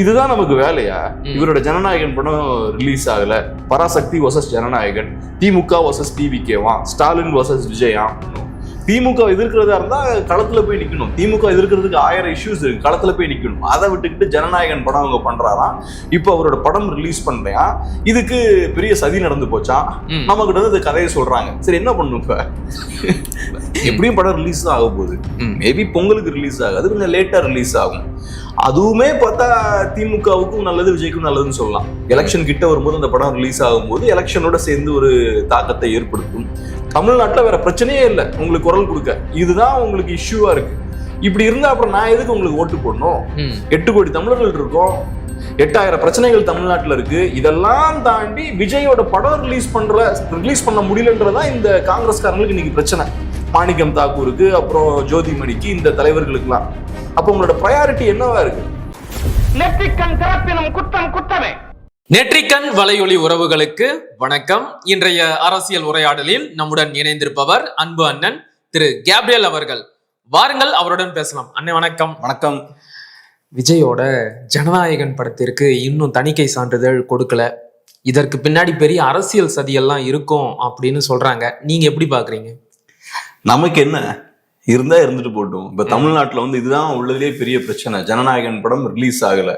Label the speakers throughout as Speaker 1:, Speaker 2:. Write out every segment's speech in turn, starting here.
Speaker 1: இதுதான் நமக்கு வேலையா? இவரோட ஜனநாயகன் படம் ரிலீஸ் ஆகல, பராசக்தி வர்சஸ் ஜனநாயகன், திமுக வர்சஸ் டிவிகேவா, ஸ்டாலின் வர்சஸ் விஜயா. திமுக எதிர்க்கிறதா இருந்தா களத்துல போய் நிக்கணும். திமுக எதிர்க்கிறதுக்கு 1000 இஷ்யூஸ் இருக்கு, களத்துல போய் நிக்கணும். அதை விட்டுக்கிட்டு ஜனநாயகன் படம் அவங்க பண்றாராம். இப்ப அவரோட படம் ரிலீஸ் பண்றையா, இதுக்கு பெரிய சதி நடந்து போச்சா, நம்ம கிட்ட வந்து இந்த கதையை சொல்றாங்க. சரி, என்ன பண்ணும் இப்ப? எப்படியும் படம் ரிலீஸ் தான் ஆக போகுது. மேபி பொங்கலுக்கு ரிலீஸ் ஆகாது, கொஞ்சம் லேட்டா ரிலீஸ் ஆகும். அதுவுமே பார்த்தா திமுகவுக்கும் நல்லது, விஜய்க்கும் நல்லதுன்னு சொல்லலாம். எலெக்ஷன் கிட்ட வரும்போது அந்த படம் ரிலீஸ் ஆகும்போது எலெக்ஷனோட சேர்ந்து ஒரு தாக்கத்தை ஏற்படுத்தும். தமிழ்நாட்டில் வேற பிரச்சனையே இல்லை உங்களுக்கு குரல் கொடுக்க, இதுதான் உங்களுக்கு இஷ்யூவா இருக்கு. இப்படி இருந்தா அப்புறம் நான் எதுக்கு உங்களுக்கு ஓட்டு போடணும்? 8 கோடி தமிழர்கள் இருக்கோம், 8000 பிரச்சனைகள் தமிழ்நாட்டில் இருக்கு. இதெல்லாம் தாண்டி விஜயோட படம் ரிலீஸ் பண்ண முடியலன்றதா இந்த காங்கிரஸ்காரங்களுக்கு இன்னைக்கு பிரச்சனை. மாணிக்கம் தாக்கூருக்கு, அப்புறம் ஜோதிமணிக்கு, இந்த தலைவர்களுக்கெல்லாம். அப்ப உங்களோட ப்ரையாரிட்டி என்னவா இருக்கு?
Speaker 2: நெற்றிக்கண் திறப்பினும் குற்றம் குற்றமே.
Speaker 3: நெற்றிக்கண் வலையொலி உறவுகளுக்கு வணக்கம். இன்றைய அரசியல் உரையாடலில் நம்முடன் இணைந்திருப்பவர் அன்பு அண்ணன் திரு கேப்ரியல் அவர்கள். வாருங்கள், அவருடன் பேசலாம். அண்ணன் வணக்கம்.
Speaker 1: வணக்கம்.
Speaker 3: விஜயோட ஜனநாயகன் படத்திற்கு இன்னும் தணிக்கை சான்றிதழ் கொடுக்கல, இதற்கு பின்னாடி பெரிய அரசியல் சதியெல்லாம் இருக்கும் அப்படின்னு சொல்றாங்க. நீங்க எப்படி பாக்குறீங்க?
Speaker 1: நமக்கு என்ன இருந்தா இருந்துட்டு போட்டோம். இப்ப தமிழ்நாட்டுல வந்து இதுதான் உள்ளதுலேயே பெரிய பிரச்சனை. ஜனநாயகன் படம் ரிலீஸ் ஆகல,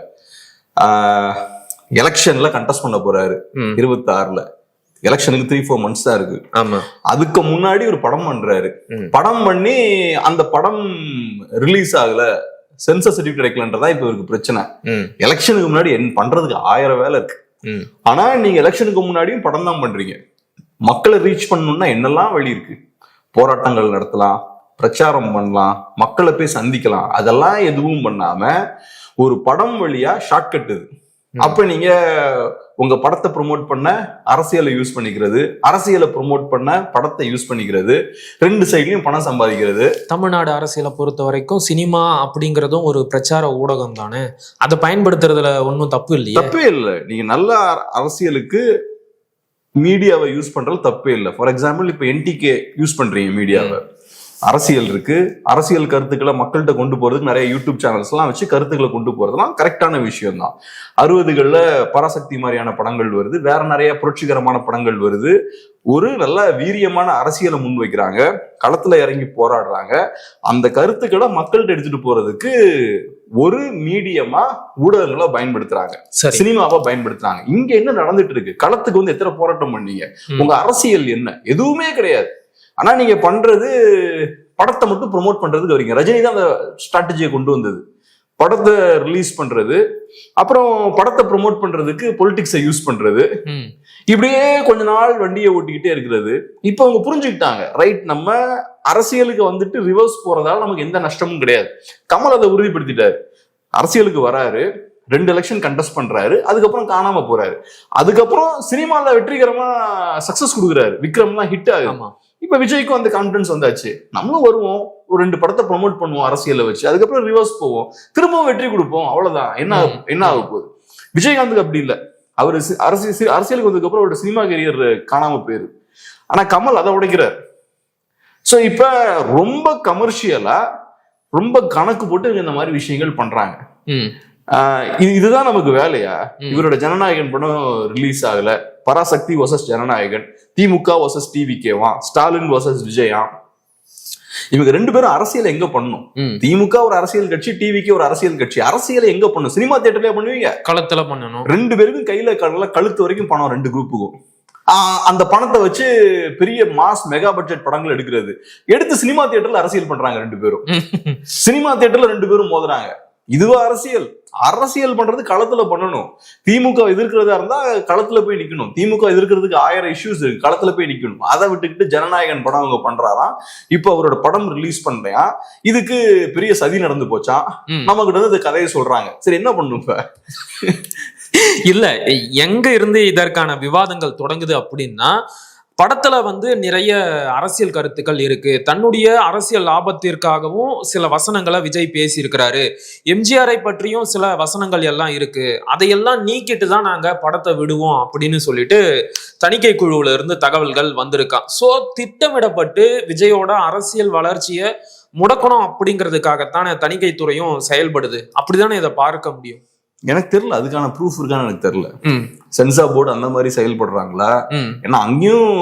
Speaker 1: எலெக்ஷன்ல கண்டெஸ்ட் பண்ண போறாரு 26ல. எலெக்ஷனுக்கு 3-4 months தான் இருக்கு.
Speaker 3: ஆமா, அதுக்கு
Speaker 1: முன்னாடி ஒரு படம் பண்றாரு. படம் பண்ணி அந்த படம் ரிலீஸ் ஆகல, சென்சர் சர்டிபிகேட் கிடைக்கலன்றதா இப்ப இவருக்கு பிரச்சனை. எலெக்ஷனுக்கு முன்னாடி பண்றதுக்கு 1000 வேலை இருக்கு. ஆனா நீங்க எலெக்ஷனுக்கு முன்னாடியும் படம் தான் பண்றீங்க. மக்களை ரீச் பண்ணணும்னா என்னெல்லாம் வழி இருக்கு? போராட்டங்கள் நடத்தலாம், பிரச்சாரம் பண்ணலாம், மக்களை போய் சந்திக்கலாம். அதெல்லாம் எதுவும் பண்ணாம ஒரு படம் வழியா ஷார்ட்கட் இது. அப்ப நீங்க உங்க படத்தை ப்ரொமோட் பண்ண அரசியலை யூஸ் பண்ணிக்கிறது, அரசியலை ப்ரொமோட் பண்ண படத்தை யூஸ் பண்ணிக்கிறது, 2 சைட்லயும் பணம் சம்பாதிக்கிறது.
Speaker 3: தமிழ்நாடு அரசியலை பொறுத்த வரைக்கும் சினிமா அப்படிங்கறதும் ஒரு பிரச்சார ஊடகம் தானே, அதை பயன்படுத்துறதுல ஒன்றும் தப்பு இல்லையா?
Speaker 1: தப்பே இல்லை. நீங்க நல்ல அரசியலுக்கு மீடியாவை யூஸ் பண்றது தப்பே இல்லை. ஃபார் எக்ஸாம்பிள், இப்ப என்டிகே யூஸ் பண்றீங்க மீடியாவை. அரசியல் இருக்கு, அரசியல் கருத்துக்களை மக்கள்கிட்ட கொண்டு போறதுக்கு நிறைய யூடியூப் சேனல்ஸ் எல்லாம் வச்சு கருத்துக்களை கொண்டு போறதுலாம் கரெக்டான விஷயம் தான். 60களில் பராசக்தி மாதிரியான படங்கள் வருது, வேற நிறைய புரட்சிகரமான படங்கள் வருது. ஒரு நல்ல வீரியமான அரசியலை முன்வைக்கிறாங்க, களத்துல இறங்கி போராடுறாங்க. அந்த கருத்துக்களை மக்கள்கிட்ட எடுத்துட்டு போறதுக்கு ஒரு மீடியமா ஊடகங்களை பயன்படுத்துறாங்க, சினிமாவை பயன்படுத்துறாங்க. இங்க என்ன நடந்துட்டு இருக்கு? களத்துக்கு வந்து எத்தனை போராட்டம் பண்ணீங்க? உங்க அரசியல் என்ன? எதுவுமே கிடையாது. ஆனா நீங்க பண்றது படத்தை மட்டும் ப்ரொமோட் பண்றதுக்கு வரீங்க. ரஜினி தான் அந்த ஸ்ட்ராட்டஜியை கொண்டு வந்தது. படத்தை ரிலீஸ் பண்றது, அப்புறம் படத்தை ப்ரொமோட் பண்றதுக்கு பொலிட்டிக்ஸை யூஸ் பண்றது. இப்படியே கொஞ்ச நாள் வண்டியை ஓட்டிக்கிட்டே இருக்கிறது. இப்ப அவங்க புரிஞ்சுக்கிட்டாங்க, ரைட், நம்ம அரசியலுக்கு வந்துட்டு ரிவர்ஸ் போறதால நமக்கு எந்த நஷ்டமும் கிடையாது. கமல் அதை உறுதிப்படுத்திட்டாரு. அரசியலுக்கு வராரு, 2 எலெக்ஷன் கண்டெஸ்ட் பண்றாரு, அதுக்கப்புறம் காணாம போறாரு. அதுக்கப்புறம் சினிமால வெற்றிகரமா சக்சஸ் கொடுக்குறாரு, விக்ரம்லாம் ஹிட் ஆகுது. இப்ப விஜய்க்கும் அந்த கான்பிடன்ஸ் வந்தாச்சு, நம்மளும் வருவோம், ஒரு 2 படத்தை ப்ரொமோட் பண்ணுவோம் அரசியலை வச்சு, அதுக்கப்புறம் ரிவர்ஸ் போவோம், திரும்பவும் வெற்றி கொடுப்போம், அவ்வளவுதான். என்ன ஆக போகுது? விஜயகாந்துக்கு அப்படி இல்லை. அவரு அரசியலுக்கு வந்ததுக்கு அப்புறம் அவரோட சினிமா கெரியர் காணாம போயிரு. ஆனா கமல் அதை உடைக்கிறார். சோ இப்ப ரொம்ப கமர்ஷியலா, ரொம்ப கணக்கு போட்டு இந்த மாதிரி விஷயங்கள் பண்றாங்க. இதுதான் நமக்கு வேலையா? இவரோட ஜனநாயகன் படம் ரிலீஸ் ஆகல, பராசக்தி வர்சஸ் ஜனநாயகன், திமுக வர்சஸ் டிவிகேவா, ஸ்டாலின் வர்சஸ் விஜயா. இவங்க 2 பேரும் அரசியல் எங்க பண்ணும்? திமுக ஒரு அரசியல் கட்சி, டிவிக்கு ஒரு அரசியல் கட்சி. அரசியலை எங்க பண்ணும்? சினிமா தியேட்டர்லயே பண்ணுவீங்க, களத்துல பண்ணணும். 2 பேருக்கும் கையில கழுத்து வரைக்கும் பணம், 2 குரூப்புக்கும். அந்த பணத்தை வச்சு பெரிய மாஸ் மெகா பட்ஜெட் படங்கள் எடுத்து சினிமா தியேட்டர்ல அரசியல் பண்றாங்க 2 பேரும். சினிமா தியேட்டர்ல 2 பேரும் மோதுறாங்க. இதுவா அரசியல்? அரசியல் பண்றது களத்துல பண்ணணும். திமுக எதிர்க்கிறதா இருந்தா களத்துல போய் நிக்கணும். திமுக எதிர்க்கிறதுக்கு 1000 இஷ்யூஸ் இருக்கு, களத்துல போய் நிக்கணும். அதை விட்டுக்கிட்டு ஜனநாயகன் படம் அவங்க பண்றாராம். இப்ப அவரோட படம் ரிலீஸ் பண்றையா, இதுக்கு பெரிய சதி நடந்து போச்சா, நம்ம கிட்ட வந்து இந்த கதையை சொல்றாங்க. சரி, என்ன பண்ணும் இப்ப?
Speaker 3: இல்ல, எங்க இருந்து இதற்கான விவாதங்கள் தொடங்குது அப்படின்னா, படத்துல வந்து நிறைய அரசியல் கருத்துக்கள் இருக்கு. தன்னுடைய அரசியல் லாபத்திற்காகவும் சில வசனங்களை விஜய் பேசி இருக்கிறாரு. எம்ஜிஆரை பற்றியும் சில வசனங்கள் எல்லாம் இருக்கு. அதையெல்லாம் நீக்கிட்டு தான் நாங்க படத்தை விடுவோம் அப்படின்னு சொல்லிட்டு தணிக்கை குழுவுல இருந்து தகவல்கள் வந்திருக்கான். சோ திட்டமிடப்பட்டு விஜயோட அரசியல் வளர்ச்சியை முடக்கணும் அப்படிங்கிறதுக்காகத்தானே தணிக்கை துறையும் செயல்படுது. அப்படிதானே இதை பார்க்க முடியும்.
Speaker 1: எனக்கு தெரியல, அதுக்கான ப்ரூஃப் இருக்கான்னு எனக்கு தெரியல. சென்சார் போர்டு அந்த மாதிரி செயல்படுறாங்களா? ஏன்னா அங்கேயும்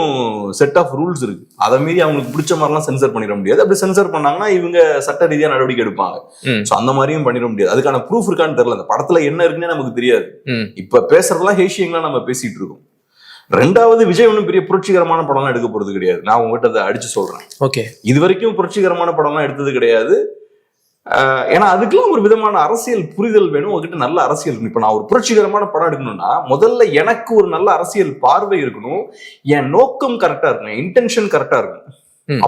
Speaker 1: செட் ஆஃப் ரூல்ஸ் இருக்கு. அதை மீறி அவங்களுக்கு பிடிச்ச மாதிரிலாம் சென்சர் பண்ணிட முடியாது. அப்படி சென்சர் பண்ணாங்கன்னா இவங்க சட்ட ரீதியா நடவடிக்கை எடுப்பாங்க. சோ அந்த மாதிரியும் பண்ணிட முடியாது. அதுக்கான ப்ரூஃப் இருக்கான்னு தெரியல. அந்த படத்துல என்ன இருக்குன்னே நமக்கு தெரியாது. இப்ப பேசுறதெல்லாம் ஹேஷியங்களா நம்ம பேசிட்டு இருக்கோம். ரெண்டாவது, விஜய் ஒன்றும் பெரிய புரட்சிகரமான படம்லாம் எடுக்க போறது கிடையாது. நான் உங்ககிட்ட அதை அடிச்சு சொல்றேன்.
Speaker 3: ஓகே,
Speaker 1: இது வரைக்கும் புரட்சிகரமான படம்லாம் எடுத்தது கிடையாது. ஏன்னா அதுக்கெல்லாம் ஒரு விதமான அரசியல் புரிதல் வேணும். உங்ககிட்ட நல்ல அரசியல். இப்ப நான் ஒரு புரட்சிகரமான படம் எடுக்கணும்னா முதல்ல எனக்கு ஒரு நல்ல அரசியல் பார்வை இருக்கணும். என் நோக்கம் கரெக்டா இருக்கணும், இன்டென்ஷன் கரெக்டா இருக்கணும்.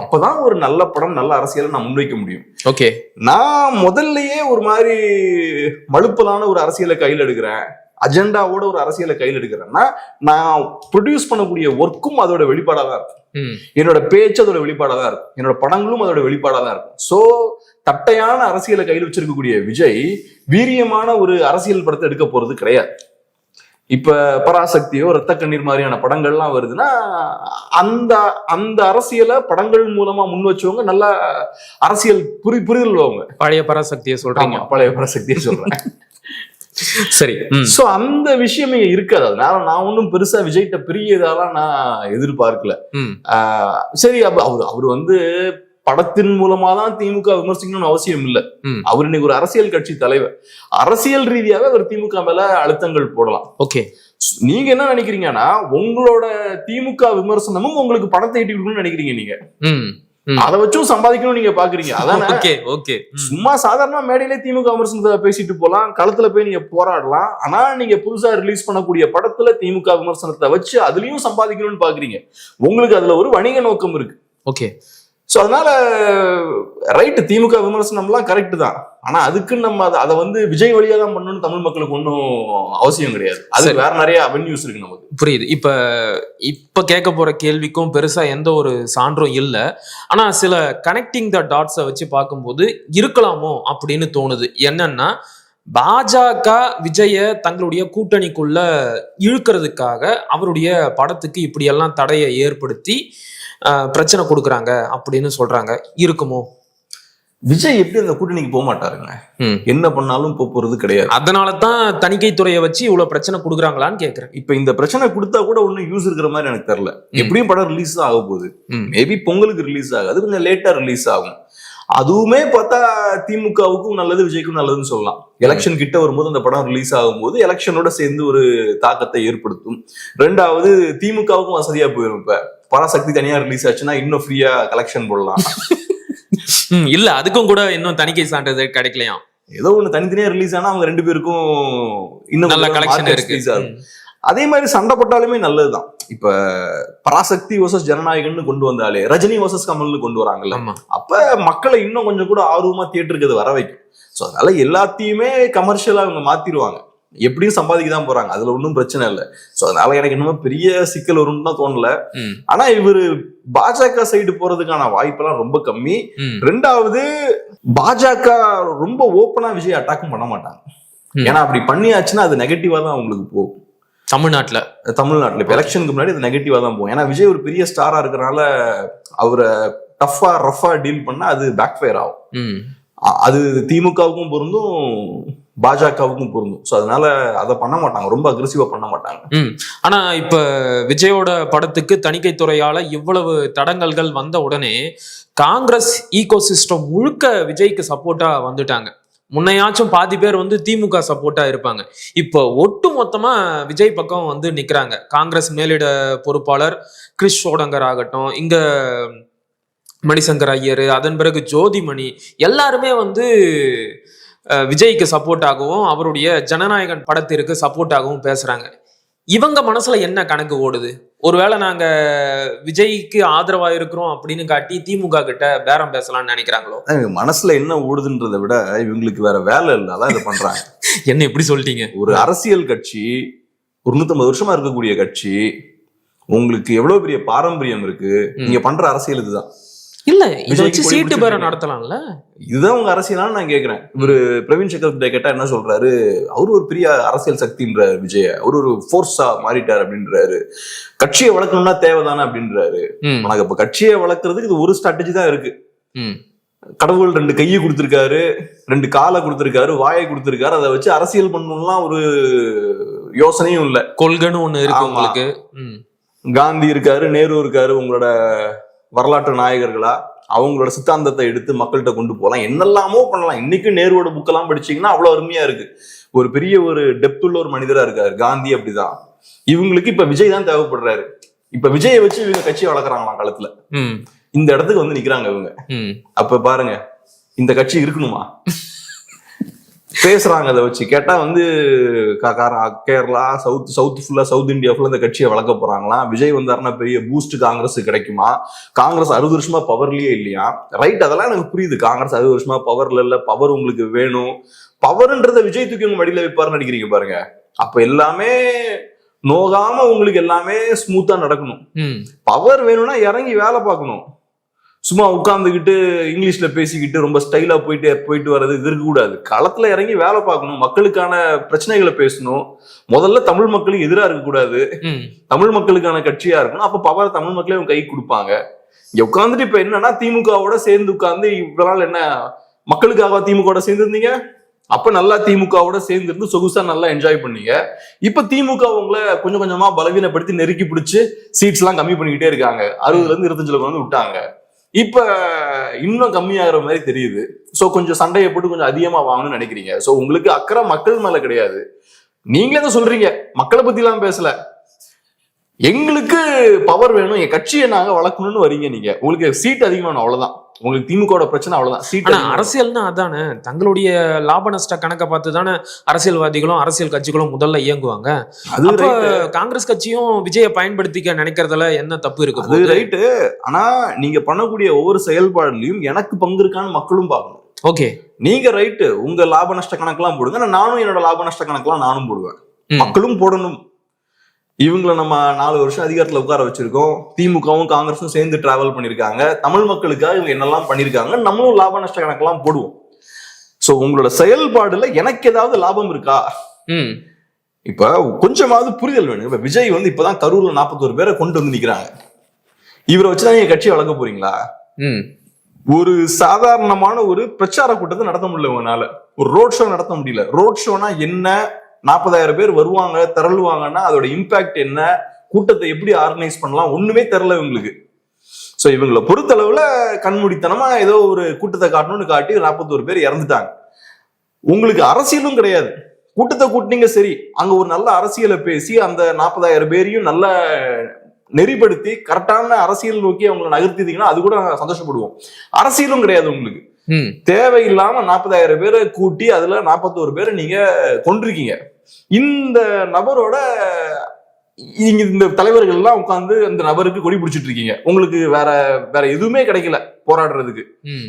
Speaker 1: அப்பதான் ஒரு நல்ல படம், நல்ல அரசியலை நான் முன்வைக்க முடியும்.
Speaker 3: ஓகே,
Speaker 1: நான் முதல்லயே ஒரு மாதிரி மழுப்பலான ஒரு அரசியலை கையில் எடுக்கிறேன், அஜெண்டாவோட ஒரு அரசியலை கையில் எடுக்கிறேன்னா நான் ப்ரொடியூஸ் பண்ணக்கூடிய ஒர்க்கும் அதோட வெளிப்பாடா தான் இருக்கும். என்னோட பேச்சு அதோட வெளிப்பாடா தான் இருக்கும். என்னோட படங்களும் அதோட வெளிப்பாடா தான் இருக்கும். சோ தட்டையான அரசியலை கையில் வச்சிருக்கக்கூடிய விஜய் வீரியமான ஒரு அரசியல் படத்தை எடுக்க போறது கிடையாது. இப்ப பராசக்தியோ ரத்த கண்ணீர் மாதிரியான படங்கள்லாம் வருதுன்னா அந்த அந்த அரசியலை படங்கள் மூலமா முன் வச்சவங்க நல்ல அரசியல் புரிதல் அவங்க.
Speaker 3: பழைய பராசக்தியை சொல்றாங்க.
Speaker 1: பழைய பராசக்தியை சொல்றேன்.
Speaker 3: சரி.
Speaker 1: சோ அந்த விஷயம் இங்க இருக்காது. அதனால நான் ஒன்னும் பெருசா விஜய்கிட்ட பெரிய இதெல்லாம் நான் எதிர்பார்க்கல. சரி, அவர் வந்து படத்தின் மூலமா தான் திமுக விமர்சிக்கணும்னு அவசியம் இல்ல. அவர் இன்னைக்கு ஒரு அரசியல் கட்சி தலைவர். அரசியல் ரீதியாவே அவர் திமுக மேல அழுத்தங்கள் போடலாம்.
Speaker 3: ஓகே,
Speaker 1: நீங்க என்ன நினைக்கிறீங்கன்னா உங்களோட திமுக விமர்சனமும் உங்களுக்கு பணத்தை ஈட்டி கொடுக்கணும்னு நினைக்கிறீங்க. நீங்க அதை வச்சும் சம்பாதிக்கணும் நீங்க பாக்குறீங்க. அதான் சும்மா சாதாரண மேடையிலே திமுக விமர்சனத்தை பேசிட்டு போலாம், களத்துல போய் நீங்க போராடலாம். ஆனா நீங்க புதுசா ரிலீஸ் பண்ணக்கூடிய படத்துல திமுக விமர்சனத்தை வச்சு அதுலயும் சம்பாதிக்கணும்னு பாக்குறீங்க. உங்களுக்கு அதுல ஒரு வணிக நோக்கம் இருக்கு.
Speaker 3: ஓகே,
Speaker 1: சோ அதனால ரைட், திமுக விமர்சனம்லாம் கரெக்ட் தான். ஆனா அதுக்கு நம்ம அதை வந்து விஜய் வழியா தான் பண்ணணும்னு தமிழ் மக்களுக்கு ஒன்றும் அவசியம் கிடையாது. அது வேற நிறைய அவென்யூஸ் இருக்கு நமக்கு.
Speaker 3: புரியுது. இப்ப கேட்க போற கேள்விக்கும் பெருசா எந்த ஒரு சான்றும் இல்லை. ஆனா சில கனெக்டிங் த டாட்ஸை வச்சு பார்க்கும்போது இருக்கலாமோ அப்படின்னு தோணுது. என்னன்னா, பாஜக விஜய தங்களுடைய கூட்டணிக்குள்ள இழுக்கிறதுக்காக அவருடைய படத்துக்கு இப்படியெல்லாம் தடையை ஏற்படுத்தி பிரச்சனை கொடுக்குறாங்க அப்படின்னு சொல்றாங்க. இருக்குமோ?
Speaker 1: விஜய் எப்படி அந்த கூட்டணிக்கு போக மாட்டாருங்க. என்ன பண்ணாலும் போறது கிடையாது.
Speaker 3: அதனாலதான் தணிக்கை துறையை வச்சு இவ்வளவு பிரச்சனை கொடுக்குறாங்களான்னு கேக்குறேன்.
Speaker 1: இப்ப இந்த பிரச்சனை கொடுத்தா கூட ஒன்னும் யூஸ் இருக்கிற மாதிரி எனக்கு தெரியல. எப்படியும் படம் ரிலீஸ் தான் ஆக போகுது. மேபி பொங்கலுக்கு ரிலீஸ் ஆகாது, கொஞ்சம் லேட்டா ரிலீஸ் ஆகும். அதுவுமே பார்த்தா திமுகவுக்கும் நல்லது, விஜய்க்கும் நல்லதுன்னு சொல்லலாம். எலெக்ஷன் கிட்ட வரும்போது அந்த படம் ரிலீஸ் ஆகும்போது எலெக்ஷனோட சேர்ந்து ஒரு தாக்கத்தை ஏற்படுத்தும். ரெண்டாவது, திமுகவுக்கும் வசதியா போயிடும். இப்ப பராசக்தி தனியா ரிலீஸ் ஆச்சுன்னா இன்னும் ஃப்ரீயா கலெக்ஷன் போடலாம்.
Speaker 3: இல்ல, அதுக்கும் கூட இன்னும் தணிக்கை சான்றிதழ் கிடைக்கலையா?
Speaker 1: ஏதோ ஒண்ணு தனித்தனியா ரிலீஸ் ஆனா அவங்க ரெண்டு பேருக்கும் இன்னும் நல்ல கலெக்ஷன் இருக்கு. அதே மாதிரி சண்டை போட்டாலுமே நல்லதுதான். இப்ப பராசக்தி வர்சஸ் ஜனநாயகன்னு கொண்டு வந்தாலே ரஜினி வர்சஸ் கமல்னு கொண்டு வராங்கல்ல, அப்ப மக்களை இன்னும் கொஞ்சம் கூட ஆர்வமா தியேட்டருக்கு அது வர வைக்கும். சோ அதனால எல்லாத்தையுமே கமர்ஷியலா அவங்க மாத்திடுவாங்க. எப்படியும் சம்பாதிக்க தான் போறாங்க, அதுல ஒன்றும் பிரச்சனை இல்லை. சோ அதனால எனக்கு இன்னும் பெரிய சிக்கல் வரும்னு தான் தோணல. ஆனா இவரு பாஜக சைடு போறதுக்கான வாய்ப்பெல்லாம் ரொம்ப கம்மி. ரெண்டாவது, பாஜக ரொம்ப ஓப்பனா விஜய் அட்டாக்கும் பண்ண மாட்டாங்க. ஏன்னா அப்படி பண்ணியாச்சுன்னா அது நெகட்டிவா தான் அவங்களுக்கு போகும். தமிழ்நாட்டுல இப்ப எலெக்ஷனுக்கு முன்னாடி அது நெகட்டிவா தான் போகும். ஏன்னா விஜய் ஒரு பெரிய ஸ்டாரா இருக்கிறனால அவரை டஃபா ரஃபா டீல் பண்ணா அது பேக் ஃபயர் ஆகும். அது திமுகவுக்கும் பொருந்தும், பாஜகவுக்கும் பொருந்தும். சோ அதனால அதை பண்ண மாட்டாங்க, ரொம்ப அக்ரெசிவா பண்ண மாட்டாங்க.
Speaker 3: ஆனா இப்ப விஜயோட படத்துக்கு தணிக்கை துறையால இவ்வளவு தடங்கல்கள் வந்த உடனே காங்கிரஸ் ஈகோசிஸ்டம் முழுக்க விஜய்க்கு சப்போர்ட்டா வந்துட்டாங்க. முன்னையாச்சும் பாதி பேர் வந்து திமுக சப்போர்ட்டா இருப்பாங்க. இப்போ ஒட்டு மொத்தமா விஜய் பக்கம் வந்து நிக்கிறாங்க. காங்கிரஸ் மேலிட பொறுப்பாளர் கிறிஸ் சோடங்கர் ஆகட்டும், இங்க மணிசங்கர் ஐயர், அதன் பிறகு ஜோதிமணி, எல்லாருமே வந்து விஜய்க்கு சப்போர்ட்டாகவும் அவருடைய ஜனநாயகன் படத்திற்கு சப்போர்ட்டாகவும் பேசுறாங்க. இவங்க மனசுல என்ன கணக்கு ஓடுது? ஒருவேளை நாங்க விஜய்க்கு ஆதரவா இருக்கிறோம் அப்படின்னு காட்டி திமுக கிட்ட பேரம் பேசலாம்னு நினைக்கிறாங்களோ?
Speaker 1: மனசுல என்ன ஓடுதுன்றதை விட இவங்களுக்கு வேற வேலை இல்லை, அதான் இதை பண்றாங்க.
Speaker 3: என்ன இப்படி சொல்லிட்டீங்க? ஒரு
Speaker 1: அரசியல் கட்சி, ஒரு 150 வருஷமா இருக்கக்கூடிய கட்சி, உங்களுக்கு எவ்வளவு பெரிய பாரம்பரியம் இருக்கு, நீங்க பண்ற அரசியல் இதுதான்
Speaker 3: இல்ல. இதை வச்சு சீட்டு பேரம் நடத்தலாம்ல.
Speaker 1: இதுதான் உங்க அரசியலான்னு நான் கேக்குறேன். இவரு பிரவீன் சக்கரவர்த்தி கேட்டா என்ன சொல்றாரு? அவரு ஒரு பெரிய அரசியல் சக்தின்ற விஜய அவரு ஒரு ஃபோர்ஸா மாறிட்டாரு அப்படின்றாரு. கட்சியை வளர்க்கணும்னா தேவைதானே அப்படின்றாரு. உனக்கு இப்ப கட்சியை வளர்க்கறதுக்கு இது ஒரு ஸ்ட்ராட்டஜி தான் இருக்கு. கடவுள் 2 கையை கொடுத்திருக்காரு, 2 காலை கொடுத்திருக்காரு, வாயை கொடுத்திருக்காரு. அதை வச்சு அரசியல் பண்ணணும்லாம் ஒரு யோசனையும் இல்லை.
Speaker 3: கொள்கைன்னு ஒண்ணு இருக்கு
Speaker 1: ஆமா.
Speaker 3: உங்களுக்கு.
Speaker 1: காந்தி இருக்காரு, நேரு இருக்காரு, உங்களோட வரலாற்று நாயகர்களா அவங்களோட சித்தாந்தத்தை எடுத்து மக்கள்கிட்ட கொண்டு போகலாம், என்னெல்லாமோ பண்ணலாம். இன்னைக்கு நேருவோட புக்கெல்லாம் படிச்சீங்கன்னா அவ்வளவு அருமையா இருக்கு. ஒரு பெரிய ஒரு டெப்த் உள்ள ஒரு மனிதரா இருக்காரு. காந்தி அப்படிதான். இவங்களுக்கு இப்ப விஜய் தான் தேவைப்படுறாரு. இப்ப விஜயை வச்சு இவங்க கட்சியை வளர்க்குறாங்களாம் காலத்துல. இந்த இடத்துக்கு வந்து நிக்கிறாங்க இவங்க. அப்ப பாருங்க, இந்த கட்சி இருக்கணுமா? பேசுறாங்க அதை வச்சு. கேட்டா வந்து கேரளா, சவுத் ஃபுல்லா, சவுத் இந்தியா ஃபுல்லா இந்த கட்சியை வளர்க்க போறாங்களாம். விஜய் வந்தாருன்னா பெரிய பூஸ்ட் காங்கிரஸ் கிடைக்குமா? காங்கிரஸ் 60 வருஷமா பவர்லயே இல்லையா? ரைட், அதெல்லாம் எனக்கு புரியுது. காங்கிரஸ் 60 வருஷமா பவர்ல இல்ல, பவர் உங்களுக்கு வேணும். பவர்ன்றத விஜய் தூக்கி உங்க மடியில வைப்பாருன்னு நினைக்கிறீங்க பாருங்க. அப்ப எல்லாமே நோகாம உங்களுக்கு எல்லாமே ஸ்மூத்தா நடக்கணும். பவர் வேணும்னா இறங்கி வேலை பார்க்கணும். சும்மா உட்கார்ந்துக்கிட்டு இங்கிலீஷ்ல பேசிக்கிட்டு ரொம்ப ஸ்டைலா போயிட்டு வர்றது இது இருக்கக்கூடாது. களத்துல இறங்கி வேலை பார்க்கணும், மக்களுக்கான பிரச்சனைகளை பேசணும். முதல்ல தமிழ் மக்களுக்கு எதிராக இருக்கக்கூடாது, தமிழ் மக்களுக்கான கட்சியா இருக்கணும். அப்ப பவர் தமிழ் மக்களே கை கொடுப்பாங்க. இங்க உட்காந்துட்டு இப்ப என்னன்னா, திமுகவோட சேர்ந்து உட்கார்ந்து இவ்வளவு நாள் என்ன மக்களுக்காக திமுக சேர்ந்து இருந்தீங்க? அப்ப நல்லா திமுகவோட சேர்ந்து இருந்து சொகுசா நல்லா என்ஜாய் பண்ணீங்க. இப்ப திமுக உங்களை கொஞ்சம் கொஞ்சமா பலவீனப்படுத்தி நெருக்கி பிடிச்சு சீட்ஸ் எல்லாம் கம்மி பண்ணிக்கிட்டே இருக்காங்க. 60ல இருந்து 25 வந்து விட்டாங்க. இப்ப இன்னும் கம்மியாகிற மாதிரி தெரியுது. சோ கொஞ்சம் சண்டையை போட்டு கொஞ்சம் அதிகமா வாங்கணும்னு நினைக்கிறீங்க. சோ உங்களுக்கு அக்கறை மக்கள் மேல கிடையாது. நீங்களே தான் சொல்றீங்க, மக்களை பத்தி எல்லாம் பேசல, எங்களுக்கு பவர் வேணும், என் கட்சியை நாங்க வளர்க்கணும்னு வரீங்க. நீங்க உங்களுக்கு சீட் அதிகமானும், அவ்வளவுதான். உங்களுக்கு திமுக பிரச்சனை அவ்வளவுதான். சீட்
Speaker 3: அரசியல்னா அதானே, தங்களுடைய லாப நஷ்ட கணக்கை பார்த்து தானே அரசியல்வாதிகளும் அரசியல் கட்சிகளும் முதல்ல இயங்குவாங்க. அது காங்கிரஸ் கட்சியும் விஜயை பயன்படுத்திக்க நினைக்கிறதுல என்ன தப்பு இருக்கு?
Speaker 1: அது ரைட்டு. ஆனா நீங்க பண்ணக்கூடிய ஒவ்வொரு செயல்பாடுலயும் எனக்கு பங்கு இருக்கான்னு மக்களும் பார்க்கணும்.
Speaker 3: ஓகே,
Speaker 1: நீங்க ரைட்டு, உங்க லாப நஷ்ட கணக்கெல்லாம் போடுங்க, நானும் என்னோட லாப நஷ்ட கணக்கெல்லாம் நானும் போடுவேன், மக்களும் போடணும். இவங்களை நம்ம 4 வருஷம் அதிகாரத்துல உட்கார வச்சிருக்கோம். திமுகவும் காங்கிரஸும் சேர்ந்து டிராவல் பண்ணிருக்காங்க. தமிழ் மக்களுக்காக இவங்க என்னெல்லாம் பண்ணிருக்காங்க, நம்மளும் லாப நஷ்ட கணக்கெல்லாம் போடுவோம். சோ உங்களோட செயல்பாடுல எனக்கு ஏதாவது லாபம் இருக்கா? இப்ப கொஞ்சமாவது புரிதல் வேணும். இப்ப விஜய் வந்து இப்பதான் கரூர்ல 41 பேரை கொண்டு வந்து நிக்கிறாங்க. இவரை வச்சுதான் நீங்க கட்சியை வளர்க்க போறீங்களா? ஒரு சாதாரணமான ஒரு பிரச்சார கூட்டத்தை நடத்த முடியல உங்களால, ஒரு ரோட் ஷோ நடத்த முடியல. ரோட் ஷோனா என்ன? 40,000 பேர் வருவாங்க, திரளுவாங்கன்னா அதோட இம்பாக்ட் என்ன, கூட்டத்தை எப்படி ஆர்கனைஸ் பண்ணலாம், ஒண்ணுமே தெரியல இவங்களுக்கு. சோ இவங்களை பொறுத்தளவுல கண்மூடித்தனமா ஏதோ ஒரு கூட்டத்தை காட்டணும்னு காட்டி 41 பேர் இறந்துட்டாங்க. உங்களுக்கு அரசியலும் கிடையாது. கூட்டத்தை கூட்டினீங்க சரி, அங்க ஒரு நல்ல அரசியலை பேசி அந்த 40,000 பேரையும் நல்ல நெறிப்படுத்தி கரெக்டான அரசியல் நோக்கி அவங்களை நகர்த்திட்டீங்கன்னா அது கூட நாங்க சந்தோஷப்படுவோம். அரசியலும் கிடையாது உங்களுக்கு. தேவையில்லாம 40,000 பேரை கூட்டி அதுல 41 பேரை நீங்க கொண்டிருக்கீங்க. இந்த நபரோட நீங்க இந்த தலைவர்கள் எல்லாம் உட்கார்ந்து அந்த நபருக்கு கொடி பிடிச்சிட்டு இருக்கீங்க. உங்களுக்கு வேற எதுவுமே கிடைக்கல போராடுறதுக்கு.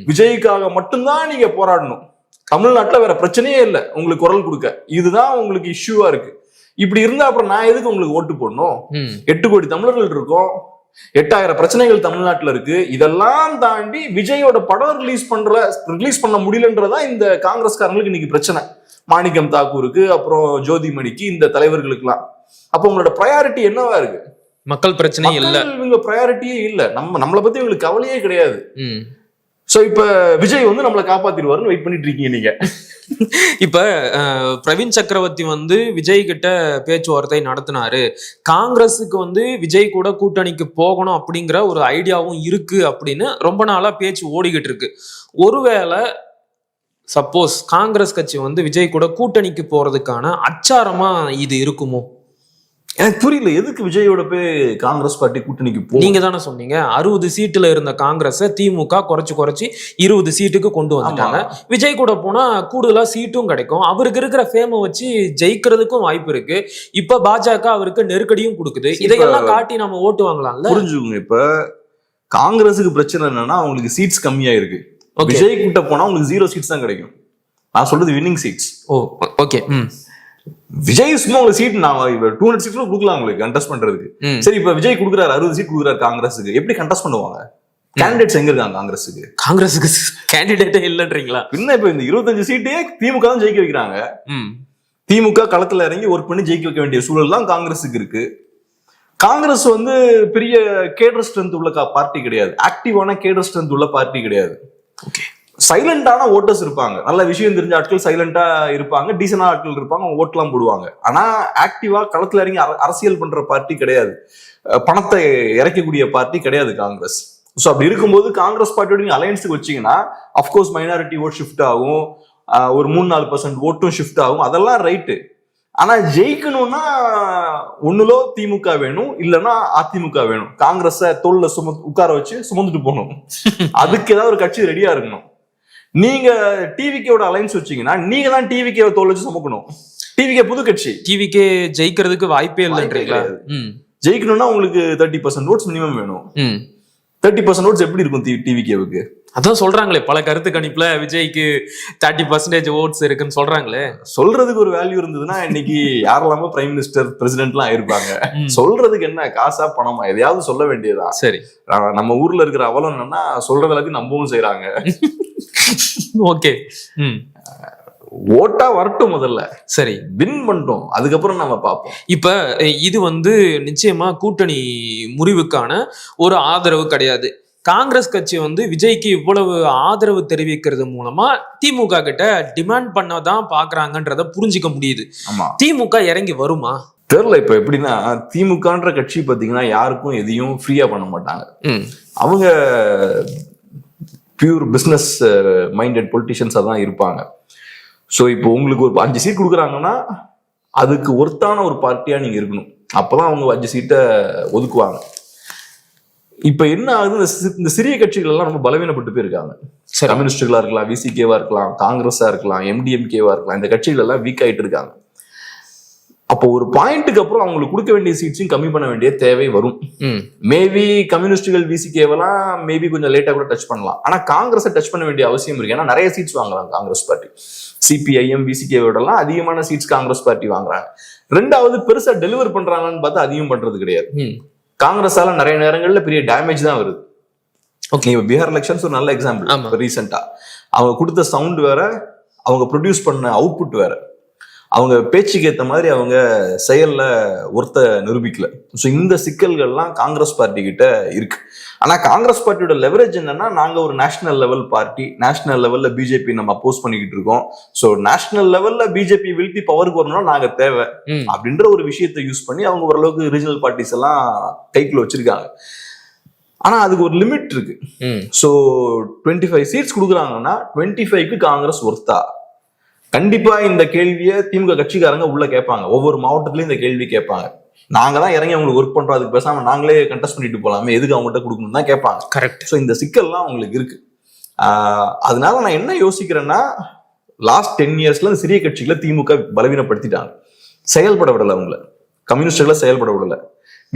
Speaker 1: விஜய்க்காக மட்டும்தான் நீங்க போராடணும். தமிழ்நாட்டுல வேற பிரச்சனையே இல்லை உங்களுக்கு குரல் கொடுக்க. இதுதான் உங்களுக்கு இஷ்யூவா இருக்கு. இப்படி இருந்தா அப்புறம் நான் எதுக்கு உங்களுக்கு ஓட்டு போடணும்? 8 கோடி தமிழர்கள் இருக்கோம், 8000 பிரச்சனைகள் தமிழ்நாட்டுல இருக்கு. இதெல்லாம் தாண்டி விஜயோட படம் ரிலீஸ் பண்ண முடியலன்றதா இந்த காங்கிரஸ்காரங்களுக்கு இன்னைக்கு பிரச்சனை. மாணிக்கம் தாக்கூருக்கு, அப்புறம் ஜோதிமணிக்கு, இந்த தலைவர்களுக்கு. அப்ப உங்களோட ப்ரையாரிட்டி என்னவா இருக்கு?
Speaker 3: மக்கள் பிரச்சனை இல்ல,
Speaker 1: இவங்க ப்ரையாரிட்டியே இல்ல. நம்மளை பத்தி இவங்களுக்கு கவலையே கிடையாது. சோ இப்ப விஜய் வந்து நம்மளை காப்பாத்திடுவாருன்னு வெயிட் பண்ணிட்டு இருக்கீங்க நீங்க.
Speaker 3: இப்ப பிரவீன் சக்கரவர்த்தி வந்து விஜய் கிட்ட பேச்சுவார்த்தை நடத்தினாரு. காங்கிரஸுக்கு வந்து விஜய் கூட கூட்டணிக்கு போகணும் அப்படிங்கிற ஒரு ஐடியாவும் இருக்கு அப்படின்னு ரொம்ப நாளா பேச்சு ஓடிக்கிட்டு இருக்கு. ஒருவேளை சப்போஸ் காங்கிரஸ் கட்சி வந்து விஜய் கூட கூட்டணிக்கு போறதுக்கான அச்சாரமா இது இருக்குமோ?
Speaker 1: எனக்கு புரியல, எதுக்கு விஜயோட போய் காங்கிரஸ் பார்ட்டி கூட்டணிக்கு போ?
Speaker 3: நீங்க தானே சொன்னீங்க 60 சீட்டுல இருந்த காங்கிரஸை திமுக குறைச்சு 20 சீட்டுக்கு கொண்டு வந்துட்டாங்க. விஜய் கூட போனா கூடுதலா சீட்டும் கிடைக்கும், அவருக்கு இருக்கிற ஃபேமை வச்சு ஜெயிக்கிறதுக்கும் வாய்ப்பு இருக்கு. இப்ப பாஜக அவருக்கு நெருக்கடியும் கொடுக்குது. இதையெல்லாம் காட்டி நம்ம ஓட்டு வாங்கலாம்ல.
Speaker 1: புரிஞ்சுக்கோங்க, இப்ப காங்கிரஸுக்கு பிரச்சனை என்னன்னா அவங்களுக்கு சீட்ஸ் கம்மியா இருக்கு. விஜய் கிட்ட போனா உங்களுக்கு 0 சீட்ஸ் தான் கிடைக்கும். நான் சொல்றது வின்னிங் சீட்ஸ்.
Speaker 3: ஓகே.
Speaker 1: விஜய் சும்மா உங்களுக்கு சீட் நான் 200 சீட்ல கொடுக்கலாம் உங்களுக்கு கண்டெஸ்ட் பண்றதுக்கு. சரி, இப்ப விஜய் கொடுக்குறாரு 60 சீட் கொடுக்குறாரு காங்கிரஸுக்கு, எப்படி கண்டெஸ்ட் பண்ணுவாங்க? கேண்டிடேட்ஸ் எங்க இருக்காங்க காங்கிரஸுக்கு
Speaker 3: கேண்டிடேட்டே இல்லன்றீங்களா?
Speaker 1: இன்னும் இப்ப இந்த 25 சீட்டே திமுக தான் ஜெயிக்க வைக்கிறாங்க. திமுக களத்துல இறங்கி ஒர்க் பண்ணி ஜெயிக்க வைக்க வேண்டிய சூழல் தான் காங்கிரஸுக்கு இருக்கு. காங்கிரஸ் வந்து பெரிய கேடர் ஸ்ட்ரென்த் உள்ள பார்ட்டி கிடையாது, ஆக்டிவான கேடர் ஸ்ட்ரென்த் உள்ள பார்ட்டி கிடையாது. சைலண்டான ஓட்டர்ஸ் இருப்பாங்க, நல்ல விஷயம் தெரிஞ்ச ஆட்கள் சைலண்டா இருப்பாங்க, டீசென்டான ஆட்கள் இருப்பாங்க, அவங்க ஓட்டெல்லாம் போடுவாங்க. ஆனா ஆக்டிவா களத்துல இறங்கி அரசியல் பண்ற பார்ட்டி கிடையாது, பணத்தை இறக்கக்கூடிய பார்ட்டி கிடையாது காங்கிரஸ். ஸோ அப்படி இருக்கும்போது காங்கிரஸ் பார்ட்டியோட நீங்க அலையன்ஸுக்கு வச்சீங்கன்னா அஃப்கோர்ஸ் மைனாரிட்டி ஓட் ஷிஃப்ட் ஆகும், ஒரு 3-4% ஓட்டும் ஷிஃப்ட் ஆகும், அதெல்லாம் ரைட்டு. ஆனா ஜெயிக்கணும்னா ஒண்ணுலோ திமுக வேணும், இல்லைன்னா அதிமுக வேணும். காங்கிரஸ தோல்ல உட்கார வச்சு சுமந்துட்டு போகணும். அதுக்கு ஏதாவது ஒரு கட்சி ரெடியா இருக்கணும். நீங்க டிவிகேவோட அலைன்ஸ் வச்சீங்கன்னா நீங்க தான் டிவிகே தோல் வச்சு சுமக்கணும். டிவிகே புது கட்சி,
Speaker 3: டிவிகே ஜெயிக்கிறதுக்கு வாய்ப்பே இல்லைன்றீங்களா?
Speaker 1: ஜெயிக்கணும்னா உங்களுக்கு 30% ஓட்ஸ் மினிமம் வேணும். 30% ஓட்ஸ் எப்படி இருக்கும் டிவிகேவுக்கு?
Speaker 3: அதான் சொல்றாங்களே, பல கருத்து கணிப்புல விஜய்க்கு 30% ஓட்ஸ் இருக்குன்னு சொல்றாங்களே.
Speaker 1: சொல்றதுக்கு ஒரு வேல்யூ இருந்ததுன்னா இன்னைக்கு யாரெல்லாமோ பிரைம் மினிஸ்டர் பிரசிடென்ட்லாம் ஆயிருப்பாங்க. சொல்றதுக்கு என்ன காசா பணமா, எதையாவது சொல்ல வேண்டியதா? சரி, நம்ம ஊர்ல இருக்கிற அவலம் என்னன்னா சொல்றது எல்லாத்தையும் நம்பவும் செய்யறாங்க.
Speaker 3: ஓகே,
Speaker 1: ஓட்டா வரட்டும், முதல்ல
Speaker 3: சரி
Speaker 1: வின் பண்ணிட்டோம், அதுக்கப்புறம் நம்ம பார்ப்போம்.
Speaker 3: இப்ப இது நிச்சயமா கூட்டணி முறிவுக்கான ஒரு ஆதரவு கிடையாது. காங்கிரஸ் கட்சி விஜய்க்கு இவ்வளவு ஆதரவு தெரிவிக்கிறது மூலமா திமுக கிட்ட டிமாண்ட் பண்ணதான் பாக்குறாங்கன்றத புரிஞ்சுக்க முடியுது. திமுக இறங்கி வருமா
Speaker 1: தெரியல. இப்ப எப்படின்னா திமுகன்ற கட்சி பாத்தீங்கன்னா யாருக்கும் எதையும் ஃப்ரீயா பண்ண மாட்டாங்க. அவங்க பியூர் பிசினஸ் மைண்டட் பொலிட்டிஷியன்ஸா தான் இருப்பாங்க. ஸோ இப்போ உங்களுக்கு ஒரு 5 சீட் கொடுக்குறாங்கன்னா அதுக்கு ஒருத்தான ஒரு பார்ட்டியா நீங்க இருக்கணும், அப்பதான் அவங்க 5 சீட்டை ஒதுக்குவாங்க. இப்ப என்ன ஆகுது, இந்த சிறிய கட்சிகள் எல்லாம் ரொம்ப பலவீனப்பட்டு போயிருக்காங்க. கம்யூனிஸ்டுகளா இருக்கலாம், விசிகேவா இருக்கலாம், காங்கிரஸா இருக்கலாம், எம்டிஎம்கேவா இருக்கலாம், இந்த கட்சிகள் எல்லாம் வீக் ஆயிட்டு இருக்காங்க. அப்போ ஒரு பாயிண்ட்டுக்கு அப்புறம் அவங்களுக்கு கொடுக்க வேண்டிய சீட்ஸையும் கம்மி பண்ண வேண்டிய தேவை வரும். மேபி கம்யூனிஸ்டுகள் விசிகேவெல்லாம் மேபி கொஞ்சம் லேட்டா கூட டச் பண்ணலாம். ஆனா காங்கிரஸை டச் பண்ண வேண்டிய அவசியம் இருக்கு. ஏன்னா நிறைய சீட்ஸ் வாங்குறாங்க காங்கிரஸ் பார்ட்டி. சிபிஐஎம் விசிகேவோட எல்லாம் அதிகமான சீட்ஸ் காங்கிரஸ் பார்ட்டி வாங்குறாங்க. ரெண்டாவது பெருசா டெலிவர் பண்றாங்கன்னு பார்த்தா அதிகம் பண்றது கிடையாது. காங்கிரஸால நிறைய நேரங்கள்ல பெரிய டேமேஜ் தான் வருது. ஓகே, பீகார் எலெக்ஷன்ஸ் ஒரு நல்ல எக்ஸாம்பிள். ரீசெண்டா அவங்க கொடுத்த சவுண்ட் வேற, அவங்க ப்ரொடியூஸ் பண்ண அவுட்புட் வேற, அவங்க பேச்சுக்கு ஏற்ற மாதிரி அவங்க செயல்ல ஒருத்த நிரூபிக்கல. ஸோ இந்த சிக்கல்கள்லாம் காங்கிரஸ் பார்ட்டி கிட்ட இருக்கு. ஆனா காங்கிரஸ் பார்ட்டியோட லெவரேஜ் என்னன்னா, நாங்க ஒரு நேஷனல் லெவல் பார்ட்டி, நேஷனல் லெவல்ல பிஜேபி நம்ம அப்போஸ் பண்ணிக்கிட்டு இருக்கோம். ஸோ நேஷனல் லெவல்ல பிஜேபி வீழ்த்தி பவருக்கு வரணும்னா நாங்க தேவை அப்படின்ற ஒரு விஷயத்தை யூஸ் பண்ணி அவங்க ஓரளவுக்கு ரீஜனல் பார்ட்டிஸ் எல்லாம் கைக்குள்ள வச்சிருக்காங்க. ஆனா அதுக்கு ஒரு லிமிட் இருக்கு. ஸோ 25 சீட்ஸ் கொடுக்குறாங்கன்னா 25க்கு காங்கிரஸ் ஒர்த்தா? கண்டிப்பா இந்த கேள்வியை திமுக கட்சிக்காரங்க உள்ள கேட்பாங்க. ஒவ்வொரு மாவட்டத்திலயும் இந்த கேள்வி கேட்பாங்க. நாங்க தான் இறங்கி அவங்களுக்கு ஒர்க் பண்றோம், அதுக்கு பேசாம நாங்களே கண்டெஸ்ட் பண்ணிட்டு போலாமே, எதுக்கு அவங்ககிட்ட கொடுக்கணும் தான் கேட்பாங்க. கரெக்ட். ஸோ இந்த சிக்கல்லாம் அவங்களுக்கு இருக்கு. அதனால நான் என்ன யோசிக்கிறேன்னா, லாஸ்ட் 10 இயர்ஸ்ல இந்த சிறிய கட்சிகளை திமுக பலவீனப்படுத்திட்டாங்க. செயல்பட விடல, அவங்கள கம்யூனிஸ்டுகளை செயல்பட விடல,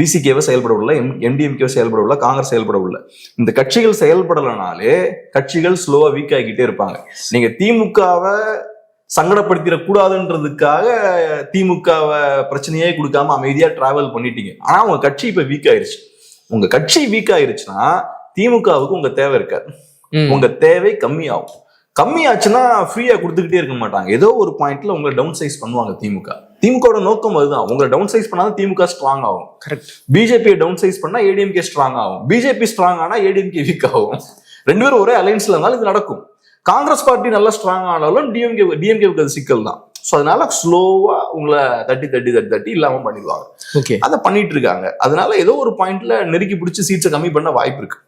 Speaker 1: விசிகேவை செயல்பட விடல, எம்டிஎம்கேவை செயல்பட விடல, காங்கிரஸ் செயல்பட விடல. இந்த கட்சிகள் செயல்படலனாலே கட்சிகள் ஸ்லோவா வீக் ஆகிக்கிட்டே இருப்பாங்க. நீங்க திமுகவை சங்கடப்படுத்திட கூடாதுன்றதுக்காக திமுகவை பிரச்சனையே கொடுக்காம அமைதியா டிராவல் பண்ணிட்டீங்க. ஆனா உங்க கட்சி இப்ப வீக் ஆயிருச்சு. உங்க கட்சி வீக் ஆயிருச்சுன்னா திமுகவுக்கு உங்க தேவை இருக்காது, உங்க தேவை கம்மியாகும். கம்மியாச்சுன்னா ஃப்ரீயா கொடுத்துக்கிட்டே இருக்க மாட்டாங்க. ஏதோ ஒரு பாயிண்ட்ல உங்களை டவுன் சைஸ் பண்ணுவாங்க திமுக. திமுகவோட நோக்கம் அதுதான். உங்களை டவுன் சைஸ் பண்ணாதான் திமுக ஸ்ட்ராங் ஆகும். கரெக்ட். பிஜேபியை டவுன் சைஸ் பண்ணா ஏடிஎம்கே ஸ்ட்ராங் ஆகும். பிஜேபி ஸ்ட்ராங் ஆனா ஏடிஎம்கே வீக் ஆகும். 2 பேரும் ஒரே அலைன்ஸ்ல இருந்தாலும் இது நடக்கும். காங்கிரஸ் பார்ட்டி நல்லா ஸ்ட்ராங் ஆனாலும் டிஎம்கேவுக்கு அது சிக்கல் தான். ஸோ அதனால ஸ்லோவா உங்களை தட்டி இல்லாம பண்ணிடுவாங்க. ஓகே, அதை பண்ணிட்டு இருக்காங்க. அதனால ஏதோ ஒரு பாயிண்ட்ல நெருக்கி பிடிச்சி சீட்ஸை கம்மி பண்ண வாய்ப்பு இருக்கு.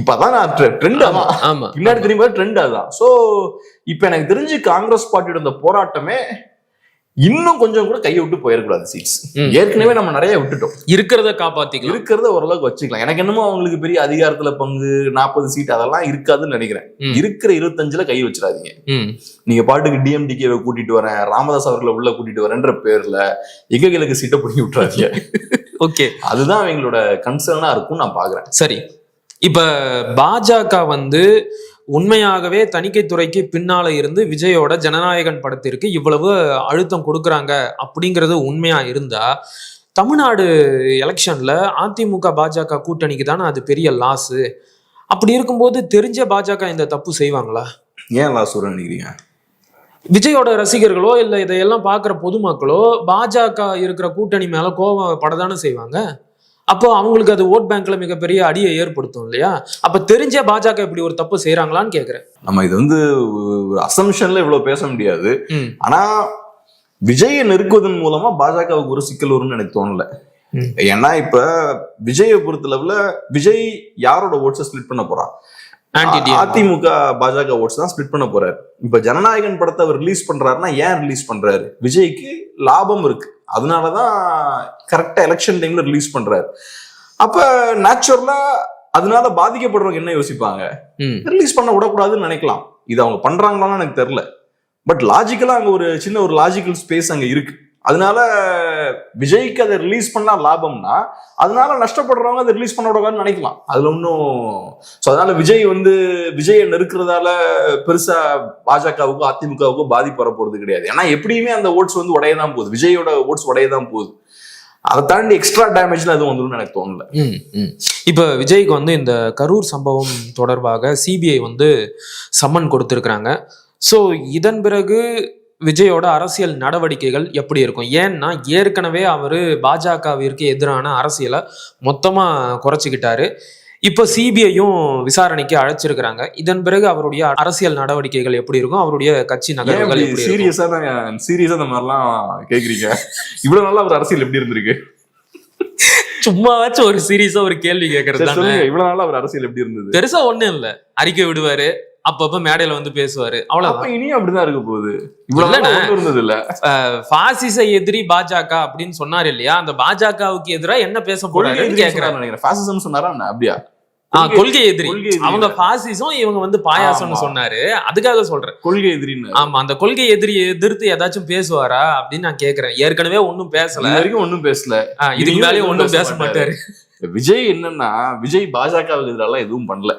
Speaker 1: இப்பதான் நான் ட்ரெண்ட் அதான் பின்னாடி தெரியுமா ட்ரெண்ட் அதான். ஸோ இப்ப எனக்கு தெரிஞ்சு காங்கிரஸ் பார்ட்டியோட இந்த போராட்டமே இன்னும் கொஞ்சம் கூட கையை விட்டு போயிடக்கூடாது. சீட்ஸ் ஏற்கனவே நம்ம நிறைய விட்டுட்டோம், இருக்கிறத காப்பாத்திக்கலாம், இருக்கிறத ஓரளவுக்கு வச்சுக்கலாம். எனக்கு என்னமோ அவங்களுக்கு பெரிய அதிகாரத்துல பங்கு 40 சீட் அதெல்லாம் இருக்காதுன்னு நினைக்கிறேன். இருக்கிற 25ல கை வச்சிடாதீங்க. நீங்க பாட்டுக்கு டிஎம்டிகேவை கூட்டிட்டு வரேன், ராமதாஸ் அவர்களை உள்ள கூட்டிட்டு வரேன்ற பேர்ல எங்களுக்கு சீட்டை பிடிங்கி விட்டுறாதீங்க. ஓகே, அதுதான் அவங்களோட கன்சர்னா இருக்கும் நான் பாக்குறேன். சரி, இப்ப பாஜக உண்மையாகவே தணிக்கைத்துறைக்கு பின்னால இருந்து விஜயோட ஜனநாயகன் படத்திற்கு இவ்வளவு அழுத்தம் கொடுக்குறாங்க அப்படிங்கிறது உண்மையா இருந்தா, தமிழ்நாடு எலெக்ஷன்ல அதிமுக பாஜக கூட்டணிக்கு தானே அது பெரிய லாஸ். அப்படி இருக்கும்போது தெரிஞ்ச பாஜக இந்த தப்பு செய்வாங்களா? ஏன் லாஸ் நினைக்கிறீங்க?
Speaker 3: விஜயோட ரசிகர்களோ இல்ல இதையெல்லாம் பாக்குற பொதுமக்களோ பாஜக இருக்கிற கூட்டணி மேல கோபம் படதானே செய்வாங்க. அப்போ அவங்களுக்கு அது ஓட் பேங்க்ல மிகப்பெரிய அடியை ஏற்படுத்தும் இல்லையா? அப்ப தெரிஞ்ச பாஜக இப்படி ஒரு தப்பு செய்யறாங்களான்னு கேக்குறேன்.
Speaker 1: நம்ம இது வந்து அசம்ஷன்ல இவ்வளவு பேச முடியாது. ஆனா விஜயை நெருக்குவதன் மூலமா பாஜகவுக்கு ஒரு சிக்கல் வரும்னு எனக்கு தோணல. ஏன்னா இப்ப விஜயை பொறுத்தளவுல விஜய் யாரோட ஓட்ஸை ஸ்பிளிட் பண்ண போறான்? அதிமுக பாஜக ஓட்ஸ் தான் ஸ்பிளிட் பண்ண போறாரு. இப்ப ஜனநாயகன் படத்தை அவர் ரிலீஸ் பண்றாருன்னா ஏன் ரிலீஸ் பண்றாரு? விஜய்க்கு லாபம் இருக்கு, அதனாலதான் கரெக்டா எலெக்ஷன் டைம்ல ரிலீஸ் பண்றாரு. அப்ப நேச்சுரலா அதனால பாதிக்கப்படுறவங்க என்ன யோசிப்பாங்க? ரிலீஸ் பண்ண விடக்கூடாதுன்னு நினைக்கலாம். இது அவங்க பண்றாங்களான்னு எனக்கு தெரியல. பட் லாஜிக்கலா அங்க ஒரு சின்ன ஒரு லாஜிக்கல் ஸ்பேஸ் அங்க இருக்கு. அதனால விஜய்க்கு அதை ரிலீஸ் பண்ணா லாபம்னா அதனால நஷ்டப்படுறவங்க அதை ரிலீஸ் பண்ண விடக்கூடாதுன்னு நினைக்கலாம். அதுல ஒன்றும். ஸோ அதனால விஜயை நெருக்கிறதால பெருசா பாஜகவுக்கும் அதிமுகவுக்கும் பாதிப்பு வர போறது கிடையாது. ஏன்னா எப்படியுமே அந்த ஓட்ஸ் வந்து உடையதான் போகுது, விஜயோட ஓட்ஸ் உடையதான் போகுது. அதை தாண்டி எக்ஸ்ட்ரா டேமேஜ்ல அது வந்துடும் எனக்கு தோணல.
Speaker 3: இப்ப விஜய்க்கு வந்து இந்த கரூர் சம்பவம் தொடர்பாக சிபிஐ வந்து சம்மன் கொடுத்திருக்கிறாங்க. ஸோ இதன் பிறகு விஜயோட அரசியல் நடவடிக்கைகள் எப்படி இருக்கும்? ஏன்னா ஏற்கனவே அவரு பாஜகவிற்கு எதிரான அரசியலை மொத்தமா குறைச்சிக்கிட்டாரு. இப்ப சிபிஐயும் விசாரணைக்கு அழைச்சிருக்கிறாங்க. இதன் பிறகு அவருடைய அரசியல் நடவடிக்கைகள் எப்படி இருக்கும்? அவருடைய கட்சி நகர்வுகள் எப்படி இருக்கும்?
Speaker 1: சீரியஸா இந்த மாதிரிலாம் கேக்குறீங்க? இவ்வளவு நாளா அவர் அரசியல் எப்படி இருந்திருக்கு?
Speaker 3: சும்மாவாச்சும் ஒரு சீரியஸா ஒரு கேள்வி கேட்கறது தானே.
Speaker 1: இவ்வளவு நாளா அவர் அரசியல் எப்படி இருந்தது?
Speaker 3: பெருசா ஒண்ணும் இல்ல, அறிக்கை விடுவாரு, அப்பப்ப மேடையில வந்து பேசுவாரு, அவ்வளவுதான்.
Speaker 1: இனியும் அப்படிதான் இருக்க போகுது. இவ்வளவு இருந்தது இல்ல.
Speaker 3: பாசிச எதிரி பாஜக அப்படின்னு சொன்னாரு இல்லையா? அந்த பாஜகவுக்கு எதிராக என்ன பேச போறாருன்னு கேக்குறாரு.
Speaker 1: நினைக்கிறேன் பாசிசம் சொன்னாரா அப்படியா?
Speaker 3: கொள்கை எதிரி. அவங்க பாசிசம், இவங்க வந்து பாயாசம்னு சொன்னாரு. அதுக்காக சொல்றேன் கொள்கை எதிரின்னு. ஆமா, அந்த கொள்கை எதிரியை எதிர்த்து ஏதாச்சும் பேசுவாரா அப்படின்னு நான் கேக்குறேன். ஏற்கனவே ஒன்னும் பேசல,
Speaker 1: வரைக்கும் ஒன்னும் பேசல,
Speaker 3: இதுக்கு மேலேயும் ஒன்னும் பேச மாட்டாரு.
Speaker 1: விஜய் என்னன்னா, விஜய் பாஜகவுக்கு எதிரால எதுவும் பண்ணல.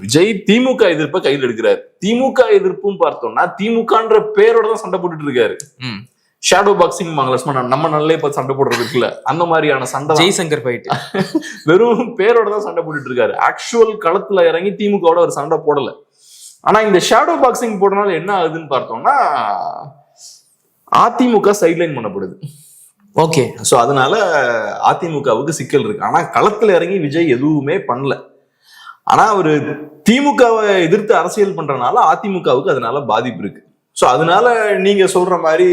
Speaker 1: விஜய் திமுக எதிர்ப்பை கையில் எடுக்கிறாரு. திமுக எதிர்ப்பும் பார்த்தோம்னா திமுகன்ற பேரோட தான் சண்டை போட்டுட்டு இருக்காரு. ஷேடோ பாக்ஸிங் நம்ம நல்லே பார்த்து சண்டை போடுறது இருக்குல்ல, அந்த மாதிரியான சண்டை.
Speaker 3: ஜெய்சங்கர் போயிட்டு
Speaker 1: வெறும் பேரோட தான் சண்டை போட்டுட்டு இருக்காரு. ஆக்சுவல் களத்துல இறங்கி திமுகவோட ஒரு சண்டை போடல. ஆனா இந்த ஷேடோ பாக்ஸிங் போடுறதுனால என்ன ஆகுதுன்னு பார்த்தோம்னா அதிமுக சைட்லைன் பண்ணப்படுது.
Speaker 3: ஓகே,
Speaker 1: சோ அதனால அதிமுகவுக்கு சிக்கல் இருக்கு. ஆனா களத்துல இறங்கி விஜய் எதுவுமே பண்ணல. ஆனா அவரு திமுகவை எதிர்த்து அரசியல் பண்றதுனால அதிமுகவுக்கு அதனால பாதிப்பு இருக்கு. சோ அதனால நீங்க சொல்ற மாதிரி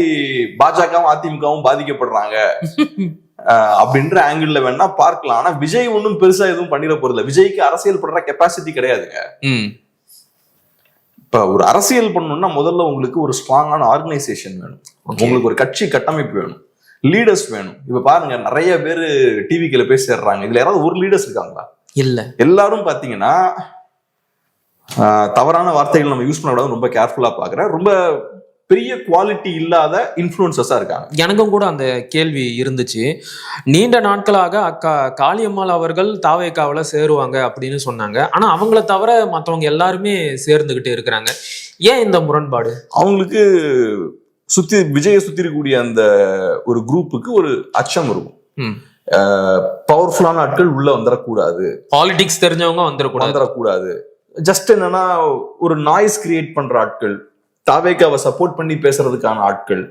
Speaker 1: பாஜகவும் அதிமுகவும் பாதிக்கப்படுறாங்க அப்படின்ற ஆங்கிள் வேணா பார்க்கலாம். ஆனா விஜய் ஒன்னும் பெருசா எதுவும் பண்ணிட போறதில்ல. விஜய்க்கு அரசியல் பண்ற கெப்பாசிட்டி கிடையாதுங்க. இப்ப ஒரு அரசியல் பண்ணணும்னா முதல்ல உங்களுக்கு ஒரு ஸ்ட்ராங்கான ஆர்கனைசேஷன் வேணும், உங்களுக்கு ஒரு கட்சி கட்டமைப்பு வேணும், லீடர்ஸ் வேணும். இப்ப பாருங்க, நிறைய பேரு டிவிக்குள்ள போய் சேர்றாங்க. இதுல யாராவது ஒரு லீடர்ஸ் இருக்காங்களா?
Speaker 3: இல்ல.
Speaker 1: எல்லாரும் பாத்தீங்கன்னா தவறான வார்த்தைகள் நம்ம யூஸ் பண்ணக்கூடாது, ரொம்ப கேர்ஃபுல்லா பாக்குறேன். ரொம்ப பெரிய குவாலிட்டி இல்லாத இன்ஃப்ளூயன்சஸா இருக்காங்க.
Speaker 3: எனக்கும் கூட அந்த கேள்வி இருந்துச்சு. நீண்ட நாட்களாக அக்கா காளியம்மாள் அவர்கள் தாவேக்காவில சேருவாங்க அப்படின்னு சொன்னாங்க. ஆனா அவங்கள தவிர மற்றவங்க எல்லாருமே சேர்ந்துகிட்டு இருக்கிறாங்க. ஏன் இந்த முரண்பாடு?
Speaker 1: அவங்களுக்கு விஜய சுத்தி இருக்கக்கூடிய அந்த ஒரு குரூப்புக்கு ஒரு அச்சம் இருக்கும். பவர்ஃபுல்லான ஆட்கள் உள்ள வந்துடக்கூடாது,
Speaker 3: பாலிடிக்ஸ் தெரிஞ்சவங்க வந்துடக்கூடாது.
Speaker 1: ஜஸ்ட் என்னன்னா ஒரு நாய்ஸ் கிரியேட் பண்ற ஆட்கள், தாவேக்காவை சப்போர்ட் பண்ணி பேசுறதுக்கான ஆட்கள்,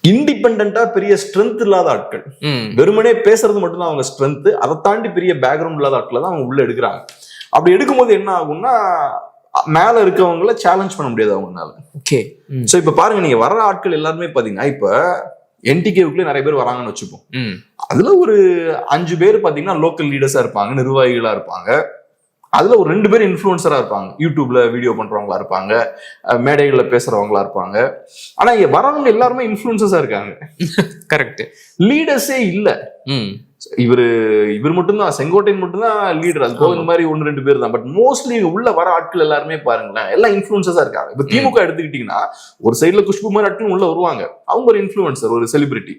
Speaker 1: இண்டிபெண்டா பெரிய ஸ்ட்ரென்த் இல்லாத ஆட்கள், வெறுமனே பேசுறது மட்டும்தான் அவங்க ஸ்ட்ரென்த், அதை தாண்டி பெரிய பேக்ரவுண்ட் இல்லாத ஆட்களை தான் அவங்க உள்ள எடுக்கிறாங்க. அப்படி எடுக்கும்போது என்ன ஆகும்னா மேல இருக்கவங்கள சேலஞ்ச் பண்ண முடியாது அவங்கனால.
Speaker 3: ஓகே,
Speaker 1: சோ இப்ப பாருங்க, நீங்க வர்ற ஆட்கள் எல்லாருமே பாத்தீங்கன்னா இப்ப என்டிகேவுக்குள்ளே நிறைய பேர் வராங்கன்னு வச்சுப்போம். அதுல ஒரு 5 பேர் பாத்தீங்கன்னா லோக்கல் லீடர்ஸா இருப்பாங்க, நிர்வாகிகளா இருப்பாங்க. அதுல ஒரு 2 பேர் இன்ஃப்ளூயன்சரா இருப்பாங்க, யூடியூப்ல வீடியோ பண்றவங்களா இருப்பாங்க, மேடைகள்ல பேசுறவங்களா இருப்பாங்க. ஆனா இங்க வரவங்க எல்லாருமே இன்ஃப்ளூயன்சஸா இருக்காங்க.
Speaker 3: கரெக்ட்,
Speaker 1: லீடர்ஸே இல்ல. இவர் மட்டும்தான், செங்கோட்டையன் மட்டும்தான் லீடர். அது போக இந்த மாதிரி 1-2 பேர் தான். பட் மோஸ்ட்லி உள்ள வர ஆட்கள் எல்லாருமே பாருங்களேன், எல்லாம் இன்ஃப்ளூயன்சஸா இருக்காங்க. இப்ப திமுக எடுத்துக்கிட்டீங்கன்னா ஒரு சைட்ல குஷ்பு மாதிரி ஆட்கள் உள்ள வருவாங்க, அவங்க ஒரு இன்ஃப்ளூயன்சர், ஒரு செலிபிரிட்டி.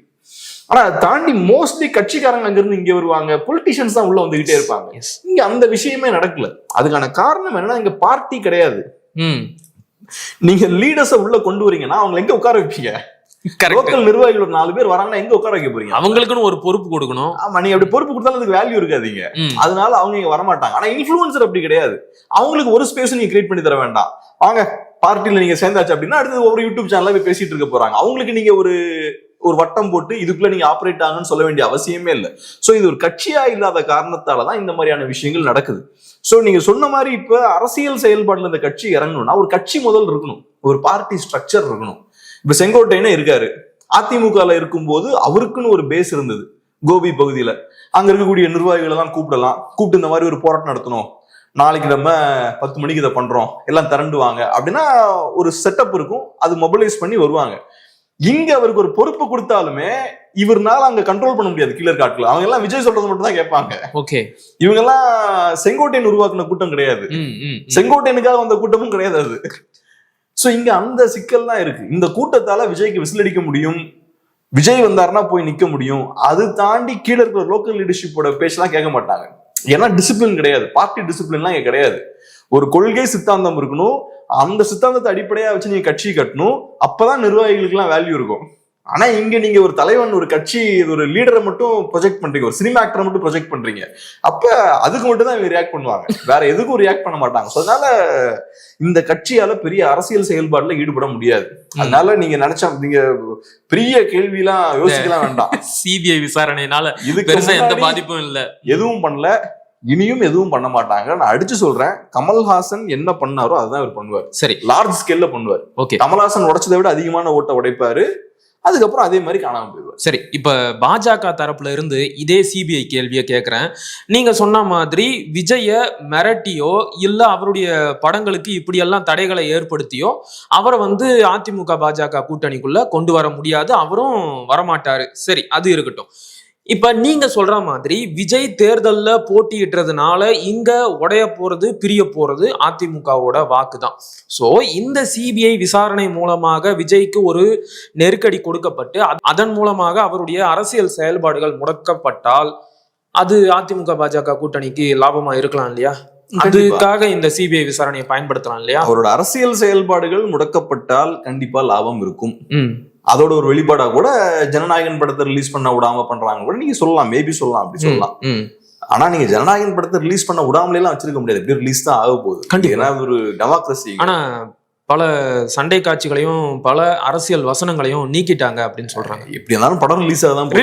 Speaker 1: ஆனா அதை தாண்டி மோஸ்ட்லி கட்சிக்காரங்க அங்க இருந்து இங்க வருவாங்க, பொலிட்டிஷியன்ஸ் தான் உள்ள வந்துகிட்டே இருப்பாங்க. இங்க அந்த விஷயமே நடக்கல. அதுக்கான காரணம் என்னன்னா, இங்க பார்ட்டி கிடையாது. நீங்க லீடர்ஸ உள்ள கொண்டு வரீங்கன்னா அவங்க எங்க உட்கார வைப்பீங்க? லோக்கல் நிர்வாகிகள் ஒரு 4 பேர் வராங்கன்னா எங்க உட்கார வைக்க போறீங்க?
Speaker 3: அவங்களுக்குன்னு ஒரு பொறுப்பு கொடுக்கணும்.
Speaker 1: ஆமா, நீங்க அப்படி பொறுப்பு கொடுத்தாலும் அதுக்கு வேல்யூ இருக்காதீங்க. அதனால அவங்க இங்க வரமாட்டாங்க. ஆனா இன்ஃப்ளூயன்சர் அப்படி கிடையாது. அவங்களுக்கு ஒரு ஸ்பேஸ் நீங்க கிரியேட் பண்ணி தர வேண்டாம். அவங்க பார்ட்டியில நீங்க சேர்ந்தாச்சு அப்படின்னா அடுத்து ஒவ்வொரு யூடியூப் சேனல்ல போய் பேசிட்டு இருக்க போறாங்க. அவங்களுக்கு நீங்க ஒரு வட்டம் போட்டு இதுக்குள்ள நீங்க ஆப்ரேட் ஆகணும்னு சொல்ல வேண்டிய அவசியமே இல்லை. சோ இது ஒரு கட்சியா இல்லாத காரணத்தாலதான் இந்த மாதிரியான விஷயங்கள் நடக்குது. சோ நீங்க சொன்ன மாதிரி இப்ப அரசியல் செயல்பாடுல இந்த கட்சி இறங்கணும்னா ஒரு கட்சி முதல் இருக்கணும், ஒரு பார்ட்டி ஸ்ட்ரக்சர் இருக்கணும். இப்ப செங்கோட்டையனே இருக்காரு, அதிமுகல இருக்கும்போது அவருக்குன்னு ஒரு பேஸ் இருந்தது கோபி பகுதியில. அங்க இருக்கக்கூடிய நிர்வாகிகள் எல்லாம் கூப்பிட்டு இந்த மாதிரி ஒரு போராட்டம் நடத்தணும், நாளைக்கு நம்ம 10 மணிக்கு இதை பண்றோம், எல்லாம் திரண்டுவாங்க அப்படின்னா ஒரு செட்டப் இருக்கும், அது மொபிலைஸ் பண்ணி வருவாங்க. இங்க அவருக்கு ஒரு பொறுப்பு கொடுத்தாலுமே இவர்னால அங்க கண்ட்ரோல் பண்ண முடியாது. கீழர் காட்டுல அவங்க எல்லாம் விஜய் சொல்றது மட்டும் தான் கேட்பாங்க.
Speaker 3: ஓகே,
Speaker 1: இவங்க எல்லாம் செங்கோட்டையன் உருவாக்குன கூட்டம் கிடையாது, செங்கோட்டையனுக்காக வந்த கூட்டமும் கிடையாது அது. சோ இங்க அந்த சிக்கல் தான் இருக்கு. இந்த கூட்டத்தால விஜய்க்கு விசில் அடிக்க முடியும், விஜய் வந்தாருன்னா போய் நிக்க முடியும். அது தாண்டி கீழே இருக்கிற லோக்கல் லீடர்ஷிப்போட பேச்செல்லாம் கேட்க மாட்டாங்க. ஏன்னா டிசிப்ளின் கிடையாது, பார்ட்டி டிசிப்ளின்லாம் இங்க கிடையாது. ஒரு கொள்கை சித்தாந்தம் இருக்கணும், அந்த சித்தாந்தத்தை அடிப்படையா வச்சு நீங்க கட்சி கட்டணும், அப்பதான் நிர்வாகிகளுக்கு எல்லாம் வேல்யூ இருக்கும். ஆனா இங்க நீங்க ஒரு தலைவன், ஒரு கட்சி, ஒரு லீடரை மட்டும் ப்ரொஜெக்ட் பண்றீங்க, ஒரு சினிமா ஆக்டரை மட்டும் ப்ரொஜெக்ட் பண்றீங்க. அப்ப அதுக்கு மட்டும் தான் இவங்க ரியாக்ட் பண்ணுவாங்க, வேற எதுக்கும் ரியாக்ட் பண்ண மாட்டாங்க. அதனால இந்த கட்சியால பெரிய அரசியல் செயல்பாடுல ஈடுபட முடியாது. அதனால நீங்க நினைச்சா நீங்க பெரிய கேள்வியெல்லாம் யோசிக்கலாம் வேண்டாம்.
Speaker 3: சிபிஐ விசாரணையினால
Speaker 1: இதுக்கு
Speaker 3: பெருசா எந்த பாதிப்பும் இல்ல,
Speaker 1: எதுவும் பண்ணல, இனியும் எதுவும் பண்ண மாட்டாங்க. நான் அடிச்சு சொல்றேன், கமல்ஹாசன் என்ன பண்ணாரோ அதுதான் இவர் பண்ணுவார்.
Speaker 3: சரி,
Speaker 1: லார்ஜ் ஸ்கேல்ல பண்ணுவார்.
Speaker 3: ஓகே,
Speaker 1: கமல்ஹாசன் உடைச்சதை விட அதிகமான ஓட்ட உடைப்பாரு, அதுக்கப்புறம் அதே மாதிரி காணாம போயிடுவார்.
Speaker 3: சரி, இப்ப பாஜக தரப்புல இருந்து இதே சிபிஐ கேள்வியை கேட்கிறேன். நீங்க சொன்ன மாதிரி விஜய மிரட்டியோ இல்ல அவருடைய படங்களுக்கு இப்படியெல்லாம் தடைகளை ஏற்படுத்தியோ அவரை வந்து அதிமுக பாஜக கூட்டணிக்குள்ள கொண்டு வர முடியாது, அவரும் வரமாட்டாரு. சரி, அது இருக்கட்டும். இப்ப நீங்க சொல்ற மாதிரி விஜய் தேர்தல்ல போட்டியிட்டதுனால இங்க உடைய போறது, பிரிய போறது அதிமுகவோட வாக்கு தான். சோ இந்த சிபிஐ விசாரணை மூலமாக விஜய்க்கு ஒரு நெருக்கடி கொடுக்கப்பட்டு அதன் மூலமாக அவருடைய அரசியல் செயல்பாடுகள் முடக்கப்பட்டால் அது அதிமுக பாஜக கூட்டணிக்கு லாபமா இருக்கலாம் இல்லையா? அதுக்காக இந்த சிபிஐ விசாரணையை பயன்படுத்தலாம் இல்லையா?
Speaker 1: அவரோட அரசியல் செயல்பாடுகள் முடக்கப்பட்டால் கண்டிப்பா லாபம் இருக்கும். அதோட ஒரு வெளிப்பாடா கூட ஜனநாயகன் படத்தை ரிலீஸ் பண்ண விடாம பண்றாங்க கூட நீங்க சொல்லலாம், மேபி சொல்லலாம், அப்படி சொல்லலாம். ஆனா நீங்க ஜனநாயகன் படத்தை ரிலீஸ் பண்ண விடாமலே எல்லாம் வச்சிருக்க முடியாது, எப்படி ரிலீஸ் தான் ஆக போகுது. ஏன்னா ஒரு டெமோக்ரஸி. ஆனா
Speaker 3: பல சண்டை காட்சிகளையும் பல அரசியல் வசனங்களையும் நீக்கிட்டாங்க அப்படின்னு சொல்றாங்க.
Speaker 1: எப்படி இருந்தாலும் படம் ரிலீஸ் ஆகும்போது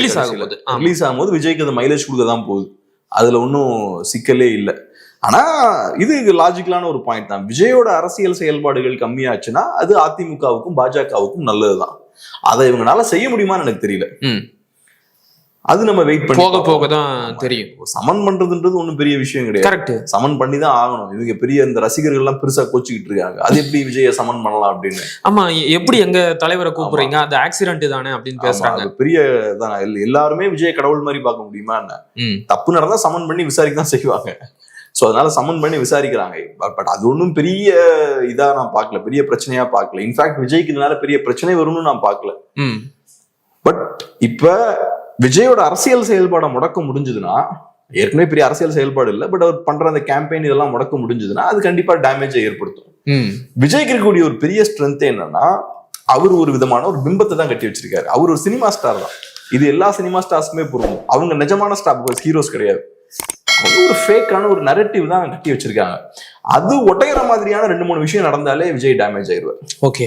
Speaker 1: ரிலீஸ் ஆகும்போது விஜய்க்கு அது மைலேஜ் கொடுக்க தான் போகுது, அதுல ஒன்னும் சிக்கலே இல்லை. ஆனா இது லாஜிக்கலான ஒரு பாயிண்ட் தான். விஜயோட அரசியல் செயல்பாடுகள் கம்மியாச்சுன்னா அது அதிமுகவுக்கும் பாஜகவுக்கும் நல்லதுதான். அதை இவங்களால செய்ய முடியுமான்னு எனக்கு தெரியல. அது நம்ம வெயிட் பண்ணி
Speaker 3: போக போக தான் தெரியும்.
Speaker 1: சமன் பண்றதுன்றது ஒண்ணும் பெரிய விஷயம் கிடையாது.
Speaker 3: கரெக்ட்,
Speaker 1: சமன் பண்ணி தான் ஆகணும். இவங்க பெரிய இந்த ரசிகர்கள் எல்லாம் பெருசா கோச்சிக்கிட்டு இருக்காங்க, அது எப்படி விஜய சமன் பண்ணலாம் அப்படின்னு.
Speaker 3: ஆமா, எப்படி எங்க தலைவரை கூப்பிடுறீங்க, அது ஆக்சிடென்ட் தானே அப்படின்னு பேசுறாங்க.
Speaker 1: பெரிய தான். எல்லாருமே விஜய கடவுள் மாதிரி பார்க்க முடியுமா என்ன? தப்பு நடந்தா சமன் பண்ணி விசாரிக்க தான் செய்வாங்க. சோ அதனால சமன் பண்ணி விசாரிக்கிறாங்க. பட் அது ஒன்றும் பெரிய இதா நான் பார்க்கல, பெரிய பிரச்சனையா பார்க்கல. இன்ஃபேக்ட் விஜய்க்கு இதனால பெரிய பிரச்சனை வரும்னு நான் பார்க்கல. பட் இப்ப விஜயோட அரசியல் செயல்பாடை முடக்க முடிஞ்சதுன்னா, ஏற்கனவே பெரிய அரசியல் செயல்பாடு இல்லை, பட் அவர் பண்ற அந்த கேம்பெயின் இதெல்லாம் முடக்க முடிஞ்சதுன்னா அது கண்டிப்பா டேமேஜை ஏற்படுத்தும். விஜய்க்கு இருக்கக்கூடிய ஒரு பெரிய ஸ்ட்ரென்த் என்னன்னா, அவர் ஒரு விதமான ஒரு பிம்பத்தை தான் கட்டி வச்சிருக்காரு. அவர் ஒரு சினிமா ஸ்டார் தான். இது எல்லா சினிமா ஸ்டார்ஸ்க்குமே புரியும். அவங்க நிஜமான ஸ்டார், ஹீரோஸ் கிடையாது. ஒரு ஃபேக்கான ஒரு நரேட்டிவ் தான் கட்டி வச்சிருக்காங்க. அது ஒட்டையிற மாதிரியான 2-3 விஷயம் நடந்தாலே விஜய் டேமேஜ் ஆயிடுவார்.
Speaker 3: ஓகே.